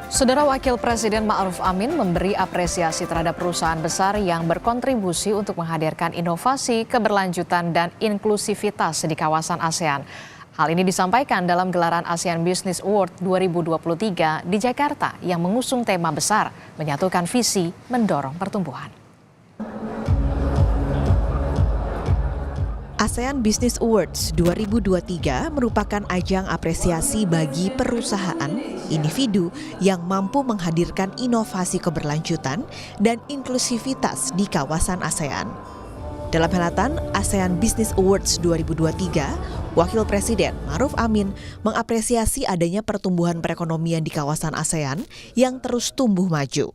Saudara Wakil Presiden Ma'ruf Amin memberi apresiasi terhadap perusahaan besar yang berkontribusi untuk menghadirkan inovasi, keberlanjutan, dan inklusivitas di kawasan ASEAN. Hal ini disampaikan dalam gelaran ASEAN Business Award 2023 di Jakarta yang mengusung tema besar, menyatukan visi, mendorong pertumbuhan. ASEAN Business Awards 2023 merupakan ajang apresiasi bagi perusahaan, individu yang mampu menghadirkan inovasi keberlanjutan dan inklusivitas di kawasan ASEAN. Dalam helatan ASEAN Business Awards 2023, Wakil Presiden Ma'ruf Amin mengapresiasi adanya pertumbuhan perekonomian di kawasan ASEAN yang terus tumbuh maju.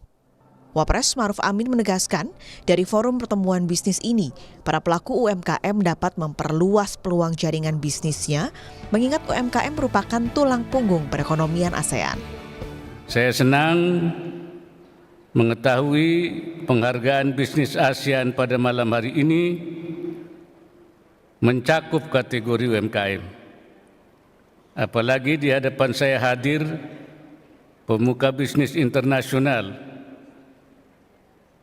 Wapres Ma'ruf Amin menegaskan, dari forum pertemuan bisnis ini, para pelaku UMKM dapat memperluas peluang jaringan bisnisnya, mengingat UMKM merupakan tulang punggung perekonomian ASEAN. Saya senang mengetahui penghargaan bisnis ASEAN pada malam hari ini mencakup kategori UMKM. Apalagi di hadapan saya hadir pemuka bisnis internasional.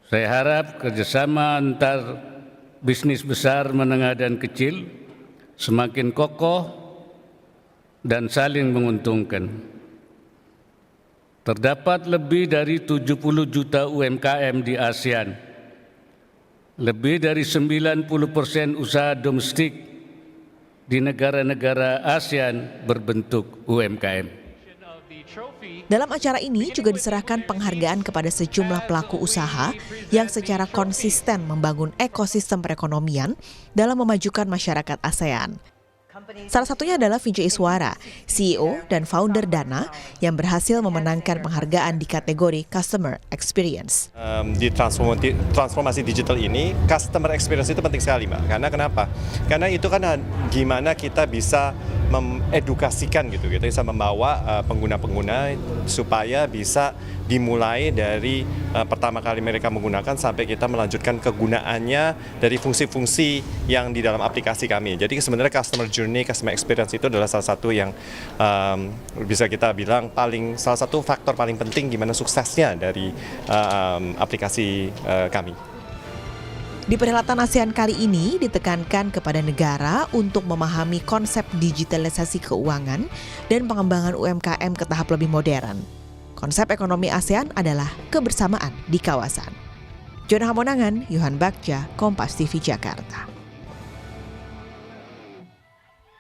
Saya harap kerjasama antar bisnis besar, menengah, dan kecil semakin kokoh dan saling menguntungkan. Terdapat lebih dari 70 juta UMKM di ASEAN. Lebih dari 90% usaha domestik di negara-negara ASEAN berbentuk UMKM. Dalam acara ini juga diserahkan penghargaan kepada sejumlah pelaku usaha yang secara konsisten membangun ekosistem perekonomian dalam memajukan masyarakat ASEAN. Salah satunya adalah Vijay Iswara, CEO dan founder Dana yang berhasil memenangkan penghargaan di kategori Customer Experience. Di transformasi digital ini, customer experience itu penting sekali, Mbak. Karena kenapa? Karena itu kan gimana kita bisa mengedukasikan gitu, kita bisa membawa pengguna-pengguna supaya bisa dimulai dari pertama kali mereka menggunakan sampai kita melanjutkan kegunaannya dari fungsi-fungsi yang di dalam aplikasi kami. Jadi sebenarnya customer journey, customer experience itu adalah salah satu yang bisa kita bilang salah satu faktor paling penting gimana suksesnya dari aplikasi kami. Di perhelatan ASEAN kali ini ditekankan kepada negara untuk memahami konsep digitalisasi keuangan dan pengembangan UMKM ke tahap lebih modern. Konsep ekonomi ASEAN adalah kebersamaan di kawasan. Jona Hamonangan, Yohan Bagja, Kompas TV Jakarta.